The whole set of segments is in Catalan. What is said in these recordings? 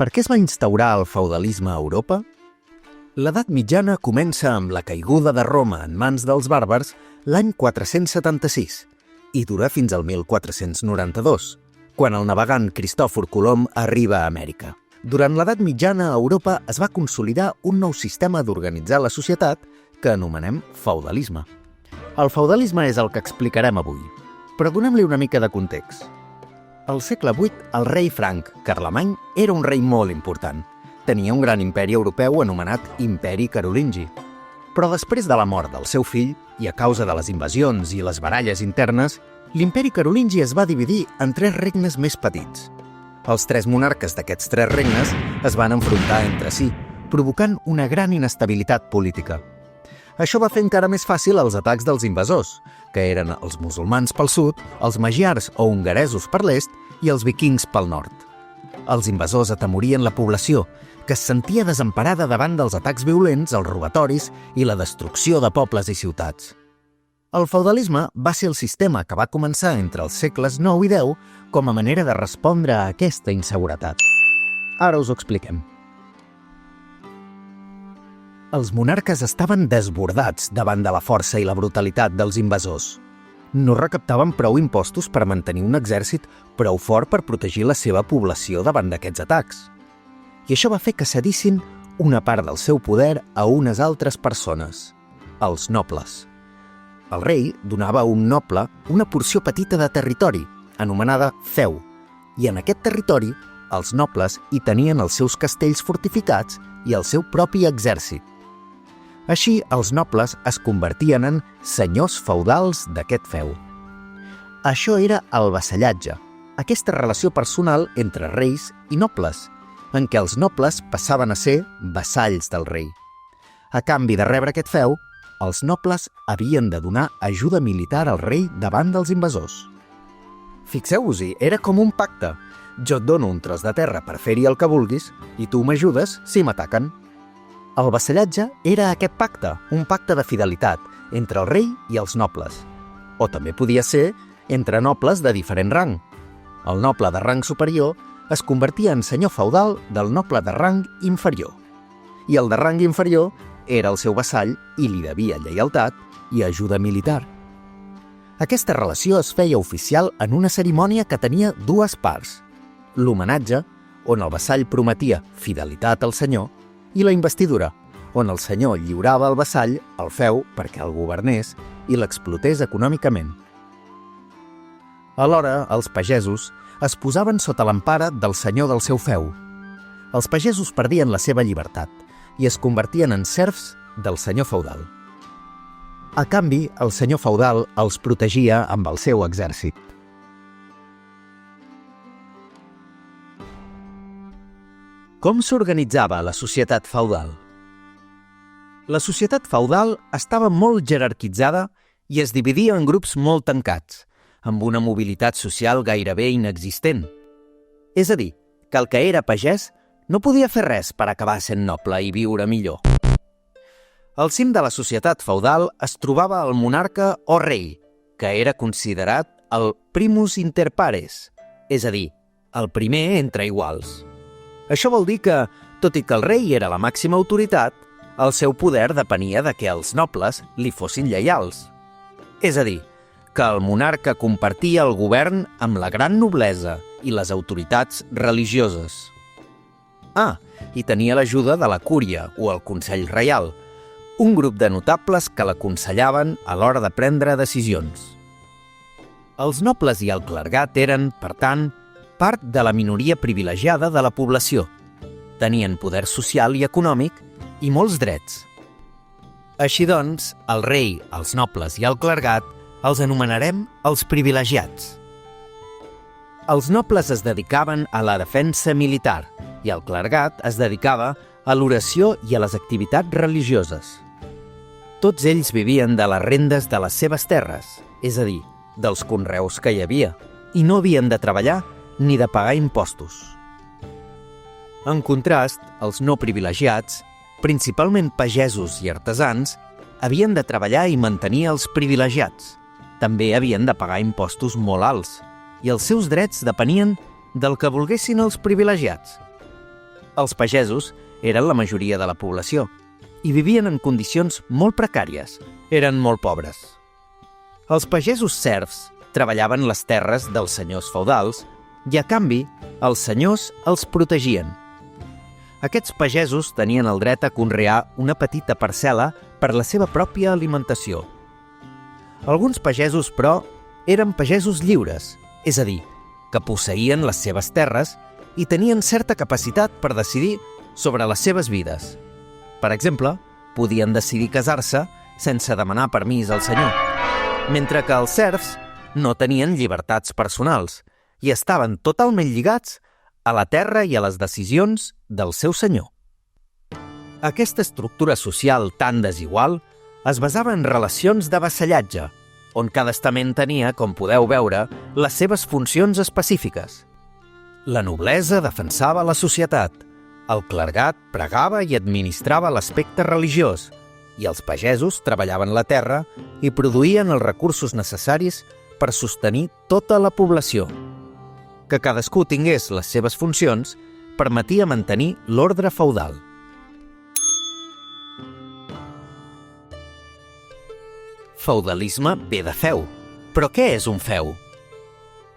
Per què es va instaurar el feudalisme a Europa? L'edat mitjana comença amb la caiguda de Roma en mans dels bàrbars l'any 476 i dura fins al 1492, quan el navegant Cristòfor Colom arriba a Amèrica. Durant l'edat mitjana a Europa es va consolidar un nou sistema d'organitzar la societat que anomenem feudalisme. El feudalisme és el que explicarem avui, però donem-li una mica de context. Al segle VIII, el rei franc, Carlemany, era un rei molt important. Tenia un gran imperi europeu anomenat Imperi Carolingi. Però després de la mort del seu fill, i a causa de les invasions i les baralles internes, l'imperi carolingi es va dividir en 3 regnes més petits. Els 3 monarques d'aquests 3 regnes es van enfrontar entre si, provocant una gran inestabilitat política. Això va fer encara més fàcil els atacs dels invasors, que eren els musulmans pel sud, els magiars o hongaresos per l'est i els vikings pel nord. Els invasors atemorien la població, que es sentia desemparada davant dels atacs violents, els robatoris i la destrucció de pobles i ciutats. El feudalisme va ser el sistema que va començar entre els segles IX i X com a manera de respondre a aquesta inseguretat. Ara us ho expliquem. Els monarques estaven desbordats davant de la força i la brutalitat dels invasors. No recaptaven prou impostos per mantenir un exèrcit prou fort per protegir la seva població davant d'aquests atacs. I això va fer que cedissin una part del seu poder a unes altres persones, els nobles. El rei donava a un noble una porció petita de territori, anomenada feu, i en aquest territori els nobles hi tenien els seus castells fortificats i el seu propi exèrcit. Així, els nobles es convertien en senyors feudals d'aquest feu. Això era el vassallatge, aquesta relació personal entre reis i nobles, en què els nobles passaven a ser vassalls del rei. A canvi de rebre aquest feu, els nobles havien de donar ajuda militar al rei davant dels invasors. Fixeu-vos-hi, era com un pacte. Jo et dono un tros de terra per fer-hi el que vulguis i tu m'ajudes si m'ataquen. El vassallatge era aquest pacte, un pacte de fidelitat entre el rei i els nobles. O també podia ser entre nobles de diferent rang. El noble de rang superior es convertia en senyor feudal del noble de rang inferior. I el de rang inferior era el seu vassall i li devia lleialtat i ajuda militar. Aquesta relació es feia oficial en una cerimònia que tenia 2 parts: l'homenatge, on el vassall prometia fidelitat al senyor, i la investidura, on el senyor lliurava al vassall el feu perquè el governés i l'explotés econòmicament. Alhora, els pagesos es posaven sota l'empara del senyor del seu feu. Els pagesos perdien la seva llibertat i es convertien en serfs del senyor feudal. A canvi, el senyor feudal els protegia amb el seu exèrcit. Com s'organitzava la societat feudal? La societat feudal estava molt jerarquitzada i es dividia en grups molt tancats, amb una mobilitat social gairebé inexistent. És a dir, que el que era pagès no podia fer res per acabar sent noble i viure millor. Al cim de la societat feudal es trobava el monarca o rei, que era considerat el primus inter pares, és a dir, el primer entre iguals. Això vol dir que, tot i que el rei era la màxima autoritat, el seu poder depenia de que els nobles li fossin lleials. És a dir, que el monarca compartia el govern amb la gran noblesa i les autoritats religioses. I tenia l'ajuda de la cúria o el Consell Reial, un grup de notables que l'aconsellaven a l'hora de prendre decisions. Els nobles i el clergat eren, per tant, part de la minoria privilegiada de la població. Tenien poder social i econòmic i molts drets. Així doncs, el rei, els nobles i el clergat els anomenarem els privilegiats. Els nobles es dedicaven a la defensa militar i el clergat es dedicava a l'oració i a les activitats religioses. Tots ells vivien de les rendes de les seves terres, és a dir, dels conreus que hi havia, i no havien de treballar ni de pagar impostos. En contrast, els no privilegiats, principalment pagesos i artesans, havien de treballar i mantenir els privilegiats. També havien de pagar impostos molt alts, i els seus drets depenien del que volguessin els privilegiats. Els pagesos eren la majoria de la població i vivien en condicions molt precàries. Eren molt pobres. Els pagesos serfs treballaven les terres dels senyors feudals i, a canvi, els senyors els protegien. Aquests pagesos tenien el dret a conrear una petita parcel·la per la seva pròpia alimentació. Alguns pagesos, però, eren pagesos lliures, és a dir, que posseïen les seves terres i tenien certa capacitat per decidir sobre les seves vides. Per exemple, podien decidir casar-se sense demanar permís al senyor, mentre que els serfs no tenien llibertats personals i estaven totalment lligats a la terra i a les decisions del seu senyor. Aquesta estructura social tan desigual es basava en relacions de vassallatge, on cada estament tenia, com podeu veure, les seves funcions específiques. La noblesa defensava la societat, el clergat pregava i administrava l'aspecte religiós, i els pagesos treballaven la terra i produïen els recursos necessaris per sostenir tota la població. Que cadascú tingués les seves funcions permetia mantenir l'ordre feudal. Feudalisme ve de feu. Però què és un feu?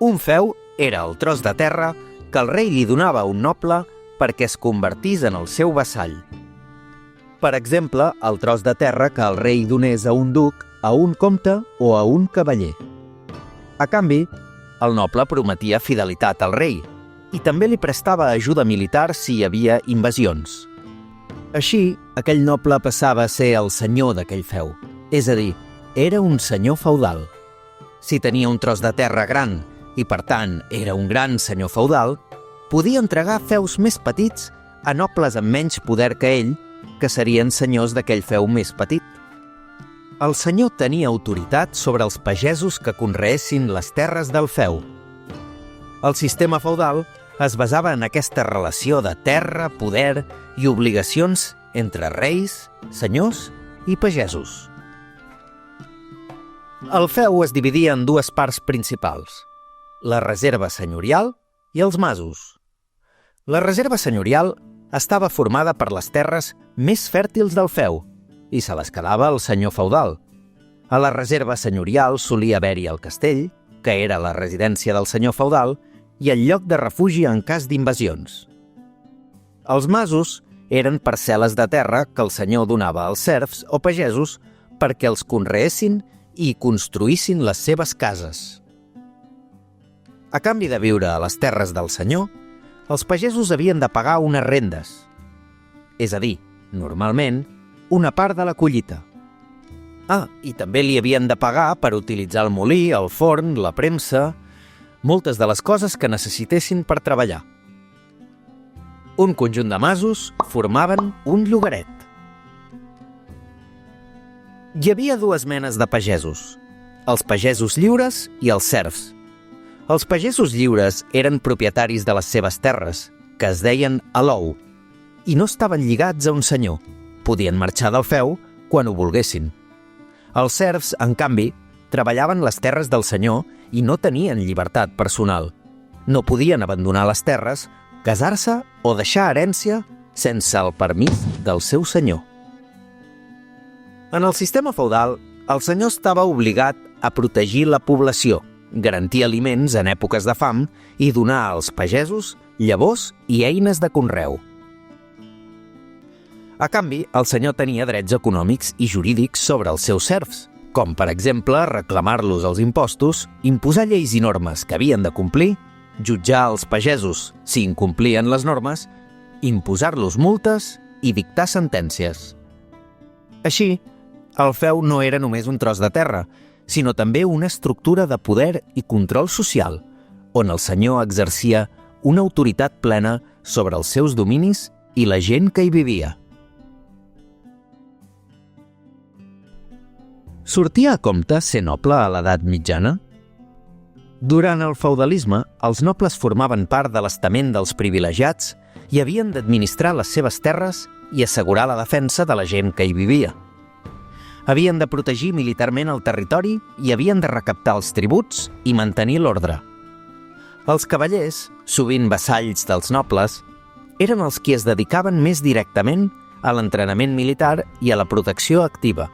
Un feu era el tros de terra que el rei li donava a un noble perquè es convertís en el seu vassall. Per exemple, el tros de terra que el rei donés a un duc, a un comte o a un cavaller. A canvi, el noble prometia fidelitat al rei i també li prestava ajuda militar si hi havia invasions. Així, aquell noble passava a ser el senyor d'aquell feu, és a dir, era un senyor feudal. Si tenia un tros de terra gran i, per tant, era un gran senyor feudal, podia entregar feus més petits a nobles amb menys poder que ell, que serien senyors d'aquell feu més petit. El senyor tenia autoritat sobre els pagesos que conreessin les terres del feu. El sistema feudal es basava en aquesta relació de terra, poder i obligacions entre reis, senyors i pagesos. El feu es dividia en dues parts principals, la reserva senyorial i els masos. La reserva senyorial estava formada per les terres més fèrtils del feu i se les quedava el senyor feudal. A la reserva senyorial solia haver-hi el castell, que era la residència del senyor feudal, i el lloc de refugi en cas d'invasions. Els masos eren parcel·les de terra que el senyor donava als serfs o pagesos perquè els conreessin i construïssin les seves cases. A canvi de viure a les terres del senyor, els pagesos havien de pagar unes rendes, és a dir, normalment, una part de la collita. I també li havien de pagar per utilitzar el molí, el forn, la premsa, moltes de les coses que necessitessin per treballar. Un conjunt de masos formaven un llogaret. Hi havia dues menes de pagesos, els pagesos lliures i els serfs. Els pagesos lliures eren propietaris de les seves terres, que es deien alou, i no estaven lligats a un senyor. Podien marxar del feu quan ho volguessin. Els serfs, en canvi, treballaven les terres del senyor i no tenien llibertat personal. No podien abandonar les terres, casar-se o deixar herència sense el permís del seu senyor. En el sistema feudal, el senyor estava obligat a protegir la població, garantir aliments en èpoques de fam i donar als pagesos llavors i eines de conreu. A canvi, el senyor tenia drets econòmics i jurídics sobre els seus serfs, com, per exemple, reclamar-los els impostos, imposar lleis i normes que havien de complir, jutjar els pagesos si incomplien les normes, imposar-los multes i dictar sentències. Així, el feu no era només un tros de terra, sinó també una estructura de poder i control social, on el senyor exercia una autoritat plena sobre els seus dominis i la gent que hi vivia. Sortia a compte ser noble a l'edat mitjana? Durant el feudalisme, els nobles formaven part de l'estament dels privilegiats i havien d'administrar les seves terres i assegurar la defensa de la gent que hi vivia. Havien de protegir militarment el territori i havien de recaptar els tributs i mantenir l'ordre. Els cavallers, sovint vassalls dels nobles, eren els qui es dedicaven més directament a l'entrenament militar i a la protecció activa.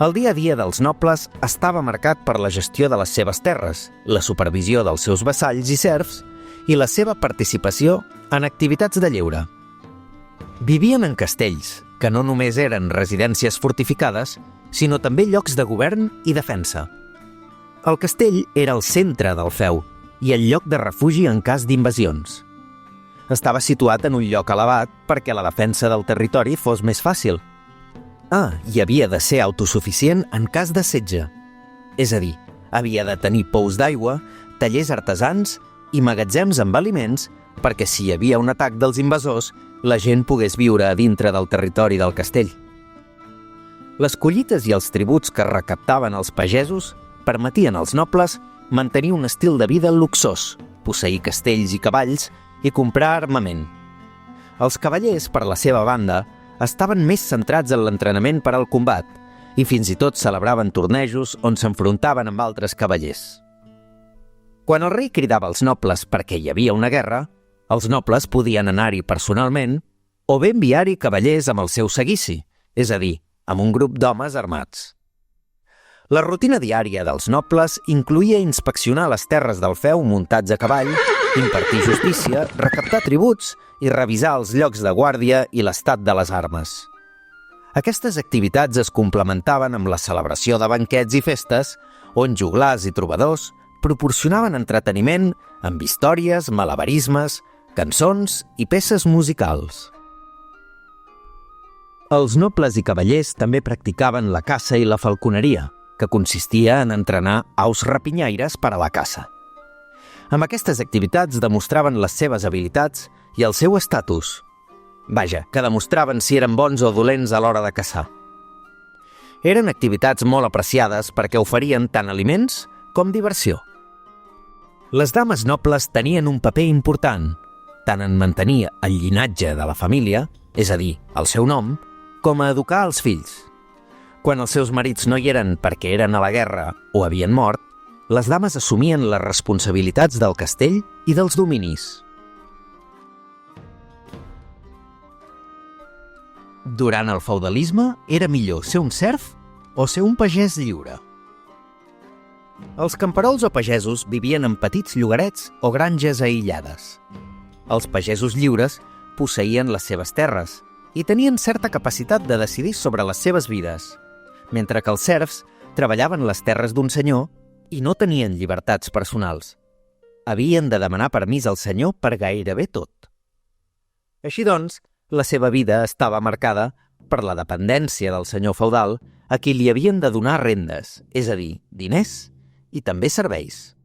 El dia a dia dels nobles estava marcat per la gestió de les seves terres, la supervisió dels seus vassalls i serfs i la seva participació en activitats de lleure. Vivien en castells, que no només eren residències fortificades, sinó també llocs de govern i defensa. El castell era el centre del feu i el lloc de refugi en cas d'invasions. Estava situat en un lloc elevat perquè la defensa del territori fos més fàcil. I havia de ser autosuficient en cas de setge. És a dir, havia de tenir pous d'aigua, tallers artesans i magatzems amb aliments perquè si hi havia un atac dels invasors, la gent pogués viure a dintre del territori del castell. Les collites i els tributs que recaptaven els pagesos permetien als nobles mantenir un estil de vida luxós, posseir castells i cavalls i comprar armament. Els cavallers, per la seva banda, estaven més centrats en l'entrenament per al combat i fins i tot celebraven tornejos on s'enfrontaven amb altres cavallers. Quan el rei cridava als nobles perquè hi havia una guerra, els nobles podien anar-hi personalment o bé enviar-hi cavallers amb el seu seguici, és a dir, amb un grup d'homes armats. La rutina diària dels nobles incloïa inspeccionar les terres del feu muntats a cavall, impartir justícia, recaptar tributs i revisar els llocs de guàrdia i l'estat de les armes. Aquestes activitats es complementaven amb la celebració de banquets i festes, on joglars i trobadors proporcionaven entreteniment amb històries, malabarismes, cançons i peces musicals. Els nobles i cavallers també practicaven la caça i la falconeria, que consistia en entrenar aus rapinyaires per a la caça. Amb aquestes activitats demostraven les seves habilitats i el seu estatus. Vaja, que demostraven si eren bons o dolents a l'hora de caçar. Eren activitats molt apreciades perquè oferien tant aliments com diversió. Les dames nobles tenien un paper important, tant en mantenir el llinatge de la família, és a dir, el seu nom, com a educar els fills. Quan els seus marits no hi eren perquè eren a la guerra o havien mort, les dames assumien les responsabilitats del castell i dels dominis. Durant el feudalisme era millor ser un serf o ser un pagès lliure. Els camperols o pagesos vivien en petits llogarets o granges aïllades. Els pagesos lliures posseïen les seves terres i tenien certa capacitat de decidir sobre les seves vides, mentre que els serfs treballaven les terres d'un senyor i no tenien llibertats personals. Havien de demanar permís al senyor per gairebé tot. Així doncs, la seva vida estava marcada per la dependència del senyor feudal a qui li havien de donar rendes, és a dir, diners i també serveis.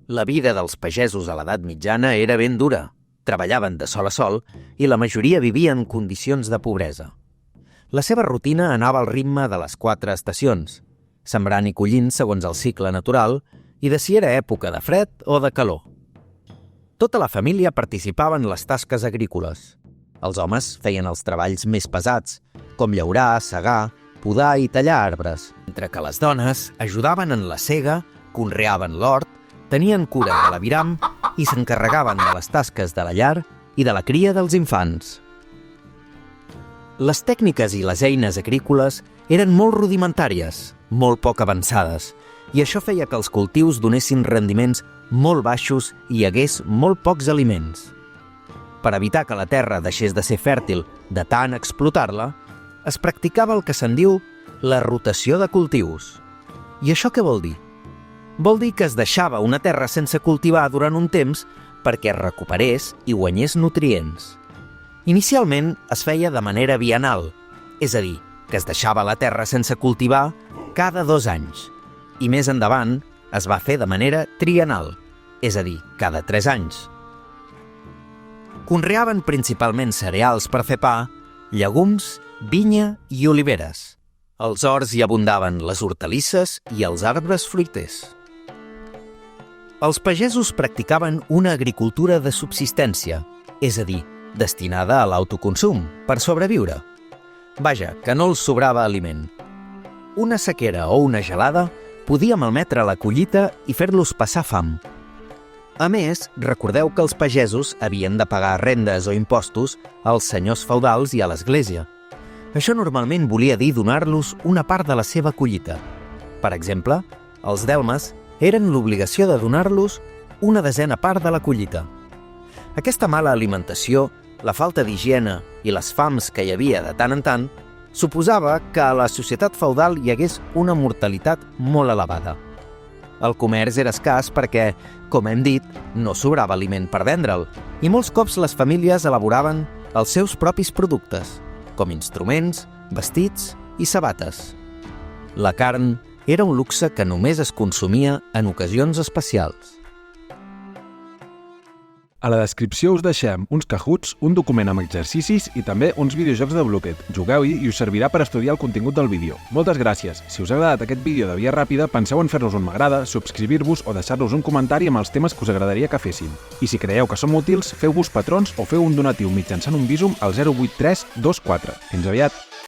La vida dels pagesos a l'edat mitjana era ben dura. Treballaven de sol a sol i la majoria vivia en condicions de pobresa. La seva rutina anava al ritme de les 4 estacions, sembrant i collint segons el cicle natural i de si era època de fred o de calor. Tota la família participava en les tasques agrícoles. Els homes feien els treballs més pesats, com llaurar, segar, podar i tallar arbres, mentre que les dones ajudaven en la sega, conreaven l'hort, tenien cura de l'aviram i s'encarregaven de les tasques de la llar i de la cria dels infants. Les tècniques i les eines agrícoles eren molt rudimentàries, molt poc avançades, i això feia que els cultius donessin rendiments molt baixos i hi hagués molt pocs aliments. Per evitar que la terra deixés de ser fèrtil de tant explotar-la, es practicava el que se'n diu la rotació de cultius. I això què vol dir? Vol dir que es deixava una terra sense cultivar durant un temps perquè es recuperés i guanyés nutrients. Inicialment es feia de manera biennal, és a dir, que es deixava la terra sense cultivar cada 2 anys, i més endavant es va fer de manera triennal, és a dir, cada 3 anys. Conreaven principalment cereals per fer pa, llegums, vinya i oliveres. Als horts hi abundaven les hortalisses i els arbres fruiters. Els pagesos practicaven una agricultura de subsistència, és a dir, destinada a l'autoconsum, per sobreviure. Vaja, que no els sobrava aliment. Una sequera o una gelada podia malmetre la collita i fer-los passar fam. A més, recordeu que els pagesos havien de pagar rendes o impostos als senyors feudals i a l'Església. Això normalment volia dir donar-los una part de la seva collita. Per exemple, els delmes eren l'obligació de donar-los una desena part de la collita. Aquesta mala alimentació, la falta d'higiene i les fams que hi havia de tant en tant, suposava que a la societat feudal hi hagués una mortalitat molt elevada. El comerç era escàs perquè, com hem dit, no sobrava aliment per vendre'l, i molts cops les famílies elaboraven els seus propis productes, com instruments, vestits i sabates. La carn era un luxe que només es consumia en ocasions especials. A la descripció us deixem uns Kahoots, un document amb exercicis i també uns videojocs de Blocked. Jugueu-hi i us servirà per estudiar el contingut del vídeo. Moltes gràcies! Si us ha agradat aquest vídeo de via ràpida, penseu en fer-nos un m'agrada, subscriure-vos o deixar-nos un comentari amb els temes que us agradaria que féssim. I si creieu que som útils, feu-vos patrons o feu un donatiu mitjançant un Bizum al 08324. Fins aviat!